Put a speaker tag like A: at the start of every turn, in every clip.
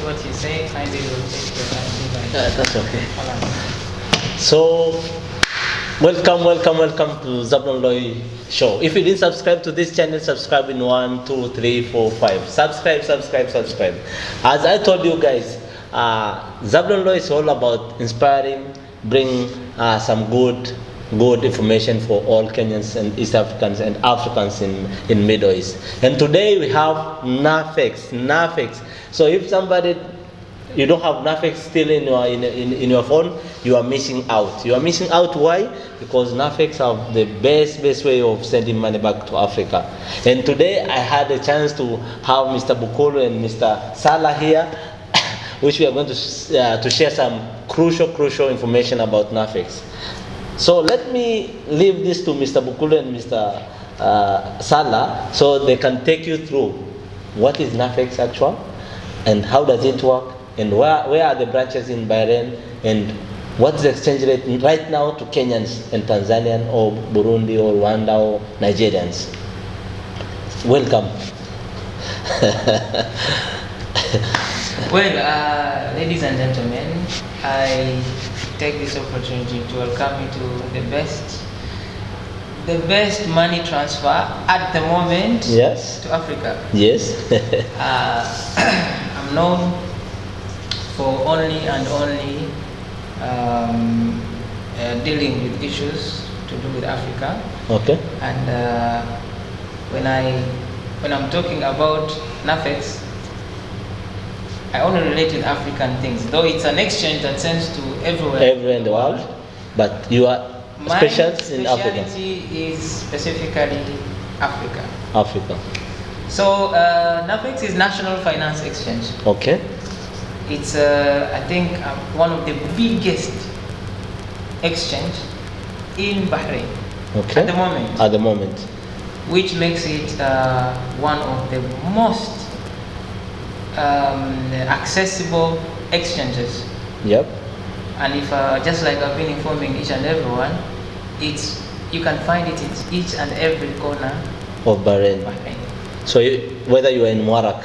A: see what you say. Kindly will take your time.
B: That's okay. So, welcome to Download Show. If you didn't subscribe to this channel, subscribe in 1, 2, 3, 4, 5. Subscribe. As I told you guys, Download is all about inspiring, bring some good information for all Kenyans and East Africans and Africans in Middle East. And today we have Nafex. So if somebody you don't have Nafex still in your phone, you are missing out. You are missing out. Why? Because Nafex have the best way of sending money back to Africa. And today I had a chance to have Mr. Bukulu and Mr. Salah here, which we are going to share some crucial information about Nafex. So let me leave this to Mr. Bukulu and Mr. Salah so they can take you through what is Nafex actual and how does it work and where are the branches in Bahrain and what's the exchange rate right now to Kenyans and Tanzanian or Burundi or Rwanda or Nigerians. Welcome.
A: Well, ladies and gentlemen, I take this opportunity to welcome you to the best money transfer at the moment to Africa.
B: Yes.
A: I'm known for only dealing with issues to do with Africa.
B: Okay.
A: And when I'm talking about Nafex, I only relate with African things, though it's an exchange that sends to everywhere
B: in the world. But you are specialist in Africa.
A: My specialty is specifically Africa.
B: Africa.
A: So Nafex is National Finance Exchange.
B: Okay.
A: It's I think one of the biggest exchange in Bahrain.
B: Okay. At the moment.
A: Which makes it one of the most accessible exchanges.
B: Yep.
A: And if just like I've been informing each and everyone, you can find it in each and every corner
B: of Bahrain. So whether you are in Muarak,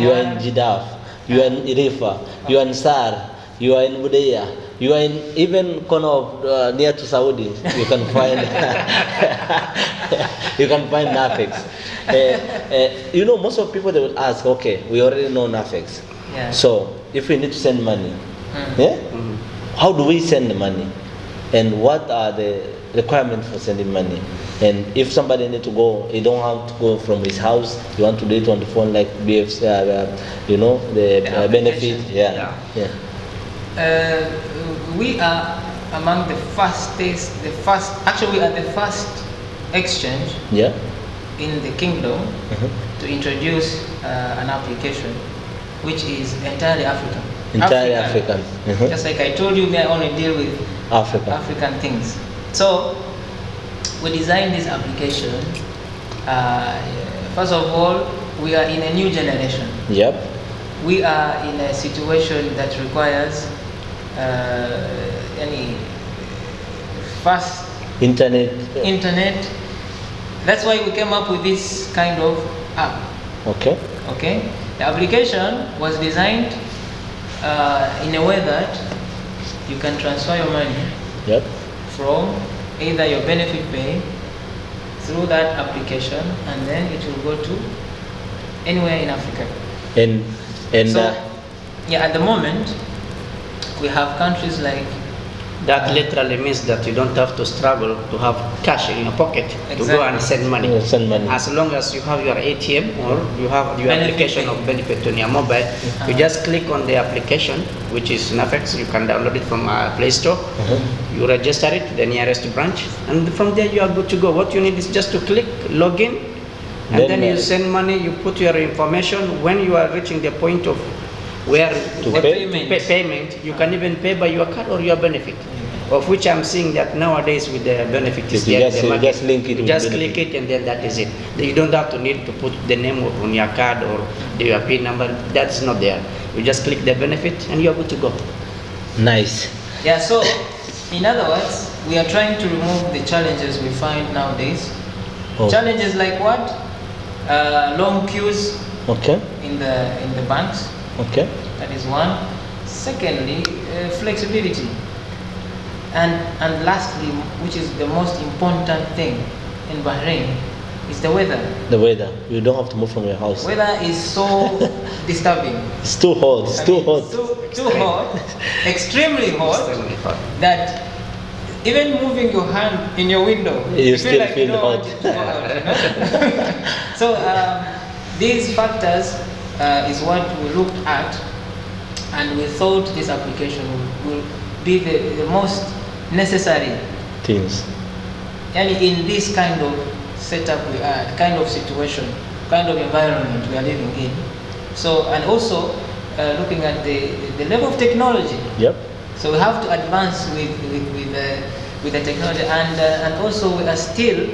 B: you are in Jeddah, you are in Irifa, you are in Sar, you are in Budaya, you are in even corner of near to Saudi, you can find Nafex. Most of people they will ask, okay, we already know Nafex.
A: Yeah.
B: So if we need to send money, how do we send the money? And what are the requirements for sending money? And if somebody need to go, he don't have to go from his house, you want to do it on the phone like BFC, the benefit.
A: We are among the we are the first exchange in the kingdom to introduce an application which is entirely African.
B: African.
A: Just like I told you, I only deal with African things. So we designed this application. First of all, we are in a new generation.
B: Yep.
A: We are in a situation that requires any fast internet. That's why we came up with this kind of app. Okay. The application was designed in a way that you can transfer your money from either your benefit pay through that application, and then it will go to anywhere in Africa. At the moment we have countries like
C: that literally means that you don't have to struggle to have cash in your pocket to go and send money. As long as you have your ATM or you have your application of benefit on your mobile, you just click on the application, which is Nafex. You can download it from Play Store. You register it to the nearest branch, and from there you are good to go. What you need is just to click login, and then you send money. You put your information. When you are reaching the point of where to pay payment, you can even pay by your card or your benefit, of which I'm seeing that nowadays with the benefit is
B: just link it.
C: Just click it and then that is it. You don't have to need to put the name on your card or your PIN number. That's not there. You just click the benefit and you're good to go.
B: Nice.
A: Yeah. So, in other words, we are trying to remove the challenges we find nowadays. Challenges like what? Long queues.
B: Okay.
A: In the banks.
B: Okay.
A: That is one. Secondly, flexibility. And lastly, which is the most important thing in Bahrain, is the weather.
B: The weather. You don't have to move from your house.
A: Weather is so disturbing.
B: It's too hot. It's too hot.
A: Too hot. Extremely hot. That even moving your hand in your window,
B: you still
A: like
B: feel hot.
A: So these factors is what we looked at, and we thought this application will be the most necessary
B: things.
A: And in this kind of setup we are, kind of situation, kind of environment we are living in. So, and also looking at the level of technology.
B: Yep.
A: So we have to advance with the technology, and also we are still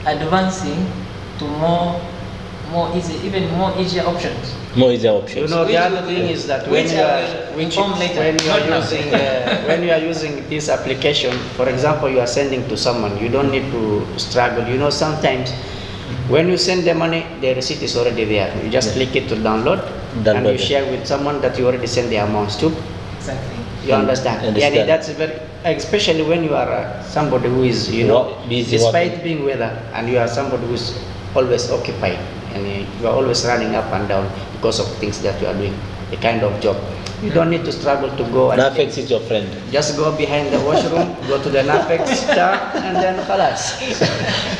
A: advancing to more easier options.
B: More easier options.
C: You know, the other thing is that when you are using this application, for example, you are sending to someone, you don't need to struggle. You know, sometimes when you send the money, the receipt is already there. You just click it to download, and you share with someone that you already send the amounts to.
A: Exactly.
C: You understand? Yeah, that's very, especially when you are somebody who is, you know, busy, despite being weather, and you are somebody who is always occupied, and you are always running up and down because of things that you are doing, the kind of job. You don't need to struggle to go.
B: Nafex is your friend.
C: Just go behind the washroom, go to the Nafex car, and then khalas.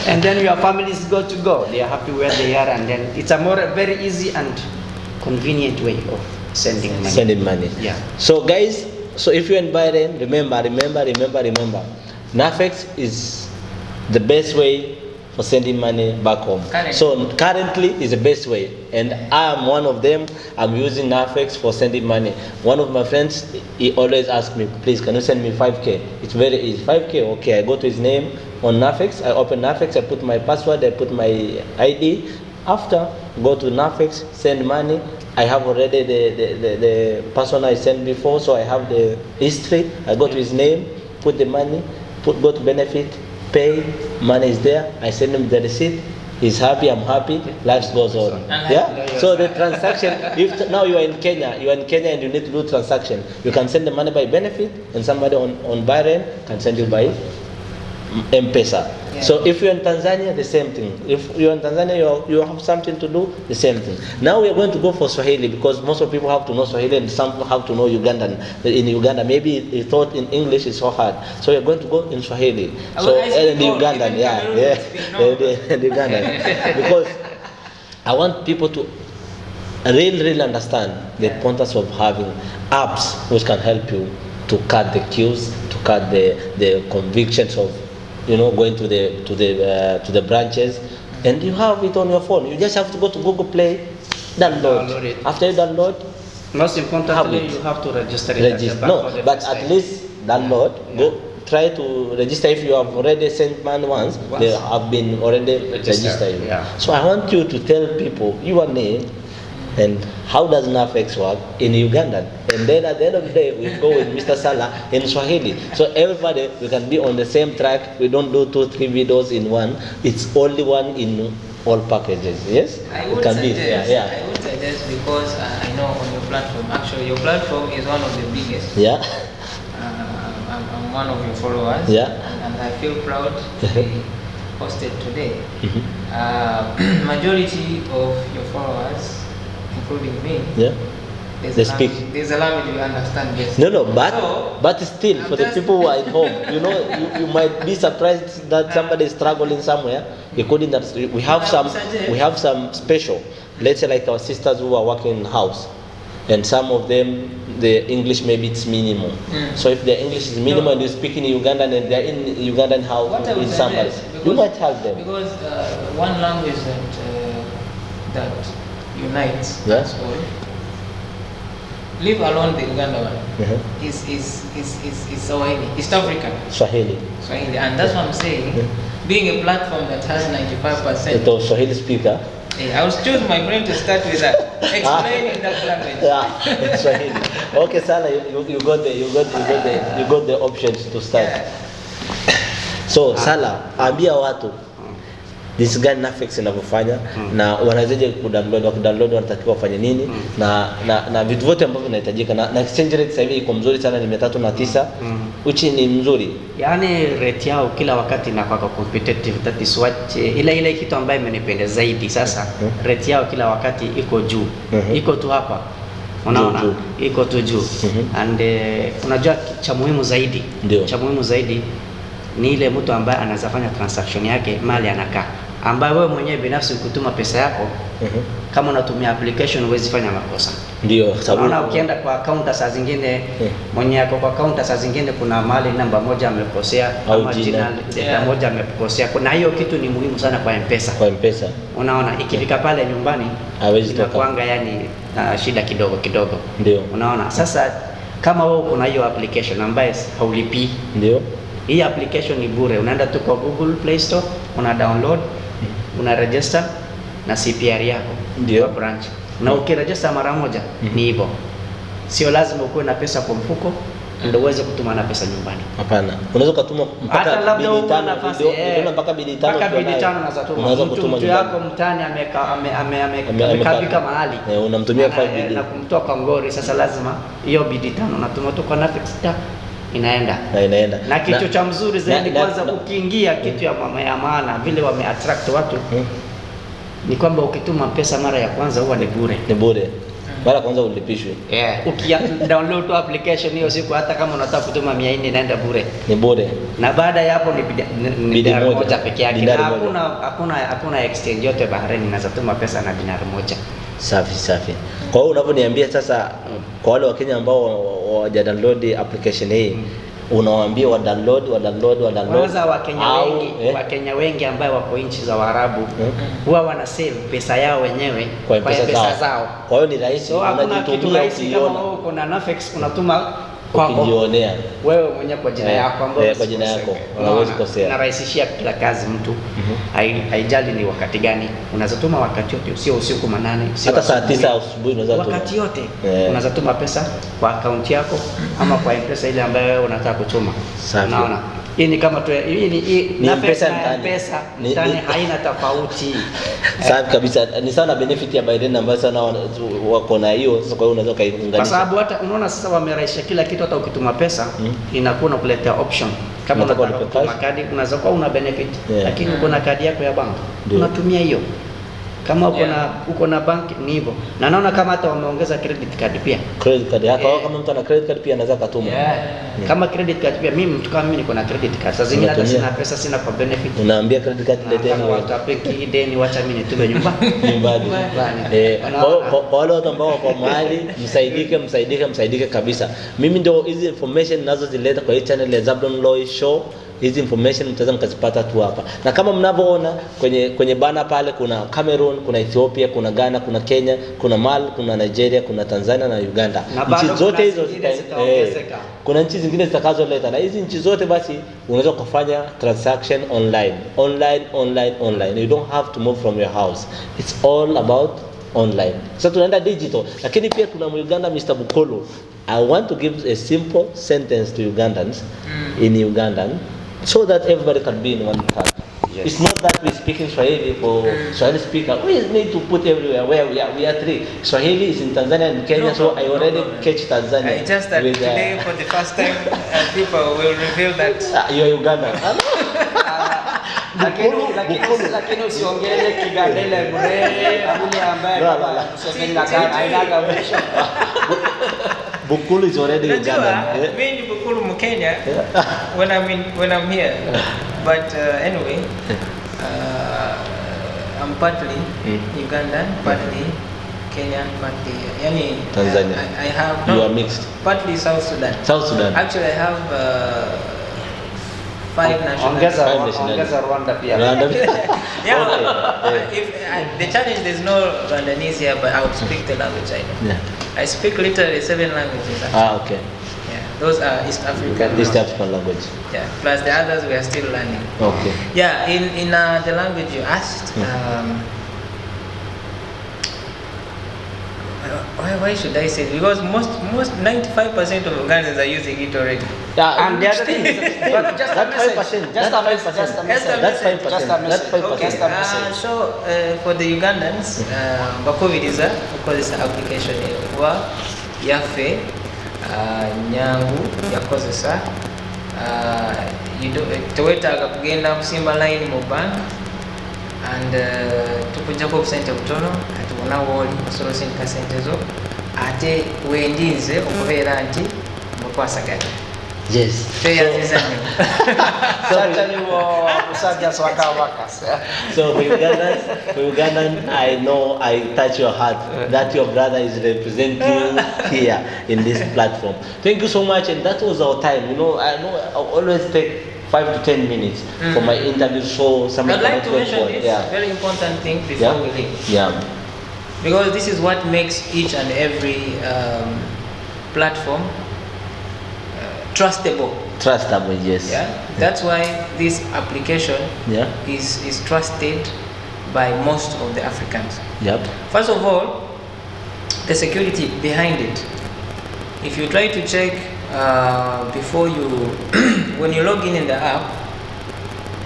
C: And then your family is good to go. They are happy where they are, and then it's a very easy and convenient way of sending money.
B: Sending money.
C: Yeah.
B: So guys, so if you're in Bahrain, remember, Nafex is the best way for sending money back home. So currently is the best way, and I am one of them. I'm using Nafex for sending money. One of my friends, he always asks me, please, can you send me 5K? It's very easy. 5K, okay. I go to his name on Nafex, I open Nafex, I put my password, I put my ID. After, go to Nafex, send money. I have already the person I sent before, so I have the history. I go to his name, put the money, go to benefit, pay, money is there. I send him the receipt. He's happy, I'm happy. Life goes on. Yeah. So the transaction. If now you are in Kenya, and you need to do transaction, you can send the money by benefit, and somebody on Bahrain can send you by Mpesa. Yeah. So if you're in Tanzania, the same thing. If you're in Tanzania, you have something to do, the same thing. Now we are going to go for Swahili, because most of people have to know Swahili, and some have to know Ugandan. In Uganda, maybe they thought in English is so hard. So we are going to go in Swahili. So in Ugandan, in Ugandan, because I want people to really understand the importance of having apps which can help you to cut the queues, to cut the convictions of, you know, going to the branches, and you have it on your phone. You just have to go to Google Play, download it. After you download,
C: most importantly, you have to register it.
B: But at least download. Yeah. Go try to register. If you have already sent money once, they have been already registered.
C: Yeah.
B: So I want you to tell people your name and how does Nafex work in Ugandan, and then at the end of the day we go with Mr. Salah in Swahili, so everybody, we can be on the same track. We don't do 2-3 videos in one, it's only one in all packages. Yes,
A: I would suggest, I would suggest, because I know on your platform, actually your platform is one of the biggest.
B: Yeah.
A: I'm one of your followers.
B: Yeah.
A: And I feel proud to be hosted today. Majority of your followers, including me, there's a language you understand best.
B: No, but still, for the people who are at home, you know, you might be surprised that somebody is struggling somewhere. We have some special. Let's say like our sisters who are working in house, and some of them, the English maybe it's minimum. So if the English is minimum and you speak in Ugandan and they're in Ugandan house with somebody, you might help them.
A: Because one language that unites us all, leave alone the Uganda one, is Swahili, East African. Swahili. And that's what I'm saying. Being a platform that has 95%
B: of Swahili speaker,
A: I will choose my brain to start with that. Explain in that language.
B: Yeah, Swahili. Okay, Salah, you got the options to start. So Salah, ambia watu jinsi gani Nafex inavyofanya na wanawezaje kudownload, wakidownload wanatakiwa wafanye nini na vitu vyote ambavyo vinahitajika na exchange rate sasa hivi iko mzuri sana, ni 309 uchi ni mzuri,
C: yani rate yao kila wakati inakuwa competitive. That is what ile kitu ambayo imenipendeza zaidi sasa. Rate yao kila wakati iko juu, iko tu hapa, unaona iko tu juu. And unajua cha muhimu zaidi ni ile mtu ambaye anaweza fanya transaction yake mali anakaa, ambaye wewe mwenyewe binafsi ukituma pesa yako kama unatumia application huwezi fanya makosa.
B: Ndio
C: sababu unaona ukienda kwa counter saa zingine mwenye yako kwa counter saa zingine kuna mali namba moja amekosea ama jina moja amekosea. Kuna hiyo kitu ni muhimu sana kwa Mpesa. Unaona ikifika pale nyumbani hawezi kuanga yani shida kidogo.
B: Ndio
C: unaona sasa kama wewe kuna hiyo application ambayo haulipi,
B: ndio
C: hii application ni bure. Unaenda tu kwa Google Play Store, una download, una register na CPR yako kwa branch. Na ukiregister mara moja ni hivyo. Sio lazima ukuwe na pesa kwa mfuko ndio uweze kutuma na pesa nyumbani.
B: Hapana. Unaweza kutuma mpaka bilioni 5 mpaka bilioni 5
C: unaweza kutuma. Mtu yako mtani amekabika mahali.
B: Unamtumia 5 bilioni
C: na kumtoa kwa ngori. Sasa lazima hiyo bilioni 5 unatuma tu kwa Nafex inaenda. Na kitu cha mzuri zaidi kwanza ukiingia kitu ya maana vile wame attract watu ni kwamba ukituma pesa mara ya kwanza huwa ni bure. Mara kwanza ulipishwe. Download tu application hiyo siku, hata kama unataka kutuma 400 inaenda bure.
B: Ni bure.
C: Na baada ya hapo ni dinari moja pekee yake. Hakuna exchange yote Bahrain inaweza tuma pesa na dinari moja.
B: Safi. Kwa hiyo unavyoniambia sasa kwa wale wa Kenya ambao hawajadownload application hii unawaambia wa download.
C: Kwanza Wakenya wengi ambao wako nchi za Waarabu huwa wana save pesa yao wenyewe kwa pesa zao.
B: Kwa hiyo ni rahisi,
C: unajitumia kama wewe uko na Nafex unatuma kwa
B: kujionea
C: wewe mwenyewe kwa jina yako ambayo
B: kwa jina yako unaweza kukosea.
C: Narahisishia kila kazi mtu. Haijali ni wakati gani, unaweza tuma wakati wote, sio usiku manane, sio
B: hata saa 9 asubuhi unaweza tuma.
C: Wakati yote unaweza tuma pesa kwa account yako ama kwa Mpesa ile ambayo wewe unataka kutuma. Unaona? Hii ni kama tu hii Nafex na Pesa ndani haina tofauti.
B: Safi kabisa. Ni sana benefit ya Bahrain ambayo sana wako na hiyo. Sasa kwa hiyo unaweza kaunganisha.
C: Kwa sababu hata unaona sasa wamerahisisha kila kitu, hata ukituma pesa inakuwa inakuletea option. Kama unataka kutuma kadi unaweza kuwa una benefit, lakini uko na kadi yako ya bank unatumia hiyo. Kama uko na bank ni hivyo. Na naona kama hata wameongeza credit card pia.
B: Credit card yako kama mtu ana credit card pia anaweza kutuma.
C: Kama credit card pia mtu kama mimi niko na credit card. Sasa zingine hata sina pesa, sina kwa benefit.
B: Unaambia credit card leteni
C: wewe. Watapeki deni wacha mimi nitume nyumbani.
B: Kwa wale watu ambao wako mahali msaidike kabisa. Mimi ndio hizi information ninazozileta kwa hii channel ya DOWNLOWAD Show. Hizi information mtaweza mkazipata tu hapa. Na kama mnavyoona kwenye bana pale kuna Cameroon, kuna Ethiopia, kuna Ghana, kuna Kenya, kuna Mali, kuna Nigeria, kuna Tanzania na Uganda. Nchi zote hizo kuna nchi zingine zitakazoleta, na hizi nchi zote basi unaweza kufanya transaction online. You don't have to move from your house. It's all about online. So tunaenda digital. Lakini pia kuna Uganda Mr. Bukolo. I want to give a simple sentence to Ugandans in Ugandan so that everybody can be in one part. It's not that we speak in Swahili for Swahili speaker. We need to put everywhere where we are three. Swahili is in Tanzania and Kenya, so I already catch Tanzania.
A: It's just that today for the first time people will reveal that
B: you are Ugandan.
C: Lakini usiongele Kigandele bure ambaye hainaga mwisho.
B: Bukulu is already Ugandan.
A: Mimi ni Bukulu Mkenya when I'm here. But anyway, I'm partly Ugandan, partly Kenyan, partly
B: Tanzania.
A: I have
B: you are mixed.
A: Partly South Sudan. Actually, I have 5 nationalities.
C: Ongeza Rwanda pia.
A: If the challenge, there's no Rwandanese here, but I would speak the language I know. I speak literally 7 languages. Actually.
B: Okay.
A: Yeah, those are East African
B: language.
A: Yeah, plus the others we are still learning.
B: Okay.
A: Yeah, in the language you asked, Why should I say it? Because most 95% of Ugandans are using it already.
C: Yeah, and the other thing is, but just a message. Just a message.
B: That's 5%. That's 5%.
A: Okay. So for the Ugandans, bakubiriza okozesa application wa yafe nyangu yakozesa tewetaaga kugenda kusimba line mu bank and tukujjako obusente butono kati wona wooli osobola osindika sente zo ate wendinze okubeera nti mukwasaganya.
B: Yes. So for Ugandan, I know I touch your heart that your brother is representing you here in this platform. Thank you so much, and that was our time. You know, I always take 5 to 10 minutes for my interview, so
A: I'd like to mention this very important thing before we leave. Yeah. Because this is what makes each and every platform trustable.
B: Trustable, yes.
A: Yeah. That's why this application is trusted by most of the Africans.
B: Yep.
A: First of all, the security behind it. If you try to check before you, when you log in the app,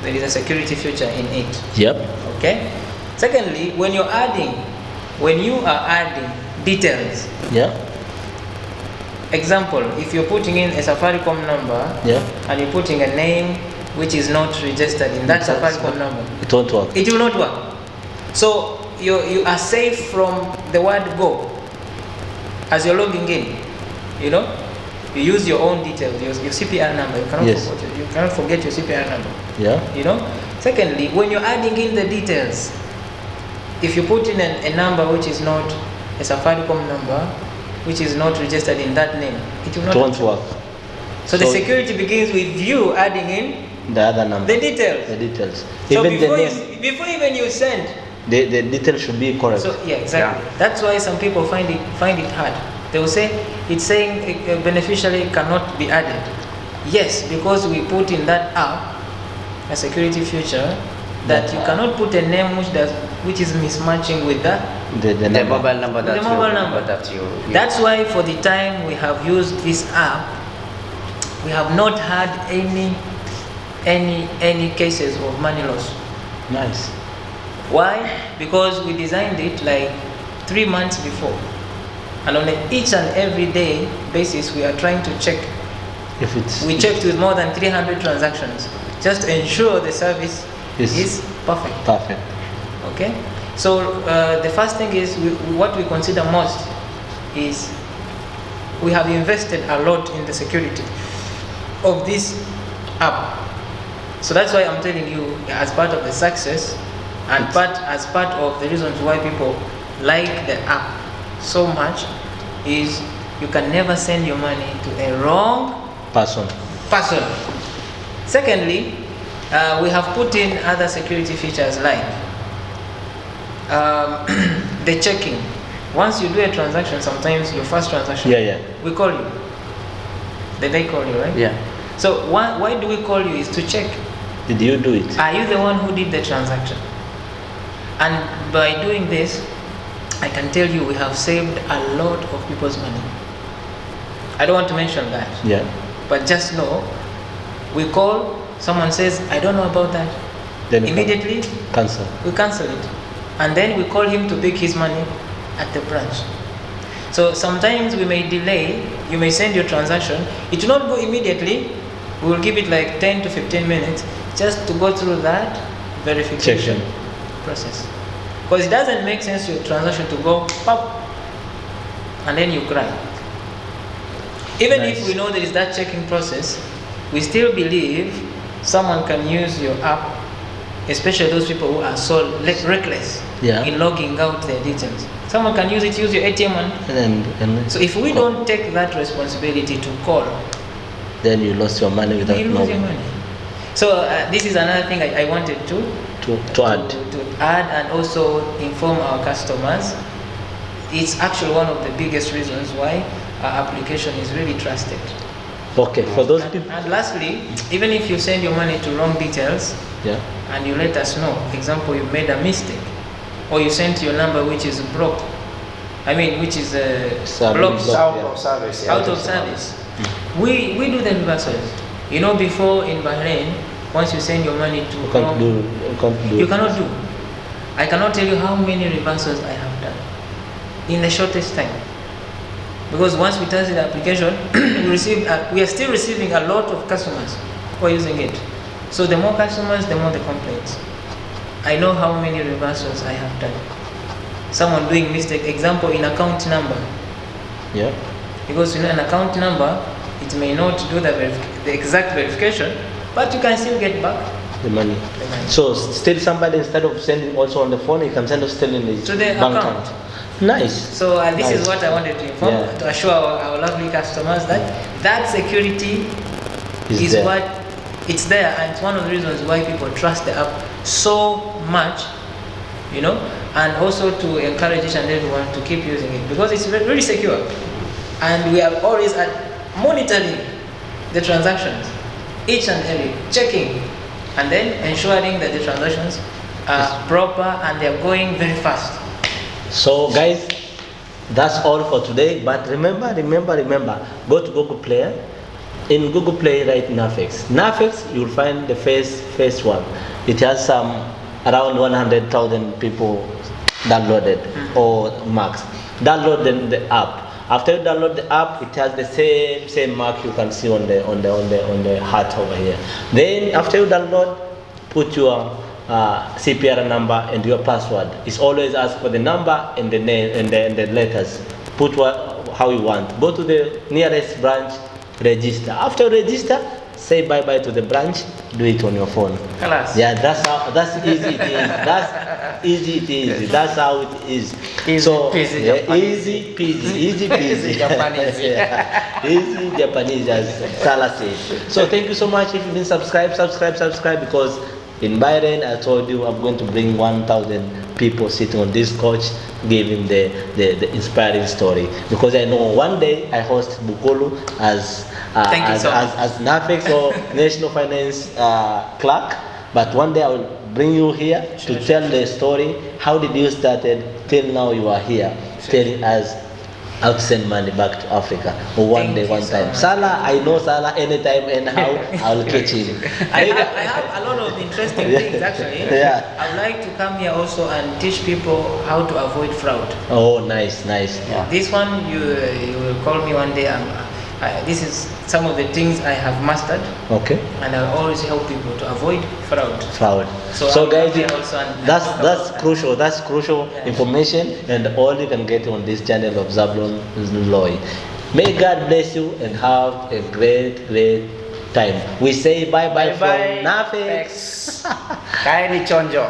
A: there is a security feature in it.
B: Yep.
A: Okay. Secondly, when you are adding details.
B: Yeah.
A: Example, if you're putting in a Safaricom number and you're putting a name which is not registered in that Safaricom number,
B: it won't work.
A: It will not work. So you are safe from the word go as you're logging in. You know, you use your own details, your CPR number. You cannot forget your CPR number.
B: Yeah.
A: You know. Secondly, when you're adding in the details, if you put in a number which is not a Safaricom number, which is not registered in that name, it will not
B: work.
A: So the security begins with you adding in
B: the other number,
A: the details. So
B: even
A: before even you send,
B: the details should be correct.
A: So exactly. Yeah. That's why some people find it hard. They will say it's saying a beneficiary cannot be added. Yes, because we put in that app a security feature that you cannot put a name which is mismatching with the
C: mobile number that you use.
A: That's why for the time we have used this app, we have not had any cases of money loss.
B: Nice.
A: Why? Because we designed it like 3 months before, and on each and every day basis we are trying to check. We checked with more than 300 transactions just to ensure the service is perfect. Okay. So the first thing is what we consider most is we have invested a lot in the security of this app. So that's why I'm telling you, as part of the success and as part of the reasons why people like the app so much is you can never send your money to a wrong person. Secondly, we have put in other security features like the checking. Once you do a transaction, sometimes your first transaction, we call you. They call you, right?
C: Yeah.
A: So why do we call you is to check.
B: Did you do it?
A: Are you the one who did the transaction? And by doing this, I can tell you we have saved a lot of people's money. I don't want to mention that.
B: Yeah.
A: But just know, we call, someone says, I don't know about that. Then immediately we cancel it. And then we call him to pick his money at the branch. So sometimes we may delay, you may send your transaction, it will not go immediately, we will give it like 10 to 15 minutes just to go through that verification process. Because it doesn't make sense your transaction to go pop and then you cry. Even if we know there is that checking process, we still believe someone can use your app, especially those people who are so reckless in logging out their details. Someone can use your ATM and so if we don't take that responsibility to call,
B: then you lost your money without knowing. You lose your money.
A: So this is another thing I wanted to add and also inform our customers. It's actually one of the biggest reasons why our application is really trusted.
B: Okay, for those people.
A: And lastly, even if you send your money to wrong details, and you let us know, example, you made a mistake, or you sent your number which is broke, I mean, which is
C: blocks out of service.
A: Out of service. We do the reversals. You know, before in Bahrain, once you send your money to you cannot do. I cannot tell you how many reversals I have done in the shortest time. Because once we test the application, we are still receiving a lot of customers who are using it. So the more customers, the more the complaints. I know how many reversals I have done. Someone doing mistake, example in account number.
B: Yeah.
A: Because an account number, it may not do the exact verification, but you can still get back
B: the money. So still somebody, instead of sending also on the phone, you can send us still in the
A: bank account.
B: Nice.
A: So this is what I wanted to inform, to assure our lovely customers that security is what it's there, and it's one of the reasons why people trust the app so much, you know, and also to encourage each and everyone to keep using it because it's really secure, and we are always monitoring the transactions, each and every, checking, and then ensuring that the transactions are proper and they are going very fast.
B: So guys, that's all for today. But remember, go to Google Play. In Google Play, write Nafex. Nafex, you'll find the first one. It has around 100,000 people downloaded or max. Download the app. After you download the app, it has the same mark you can see on the heart over here. Then after you download, put your CPR number and your password. It's always ask for the number and the name and the letters. Put how you want. Go to the nearest branch, register. After register, say bye-bye to the branch. Do it on your phone.
A: Class.
B: Yeah, that's easy it is. That's easy it is. That's how it is.
C: Easy peasy.
B: Easy peasy. Japanese. Easy Japanese, as Salah says. So thank you so much. If you didn't subscribe, because in Bahrain, I told you I'm going to bring 1,000 people sitting on this couch, giving the inspiring story. Because I know one day I host Bukulu as Nafex or National Finance Clerk. But one day I will bring you here to tell the story. How did you started till now you are here, telling us how to send money back to Africa. Or one time. Salah, I know Salah anytime and how I'll catch him.
A: I have a lot of interesting things actually.
B: Yeah.
A: I would like to come here also and teach people how to avoid fraud.
B: Oh, nice.
A: Yeah. This one, you will call me one day. This is some of the things I have mastered.
B: Okay.
A: And I always help people to avoid fraud.
B: So guys, that's crucial. That's crucial information, and all you can get on this channel of Zablon Loy. May God bless you and have a great time. We say bye from Nafex.
C: Kaini chonjo.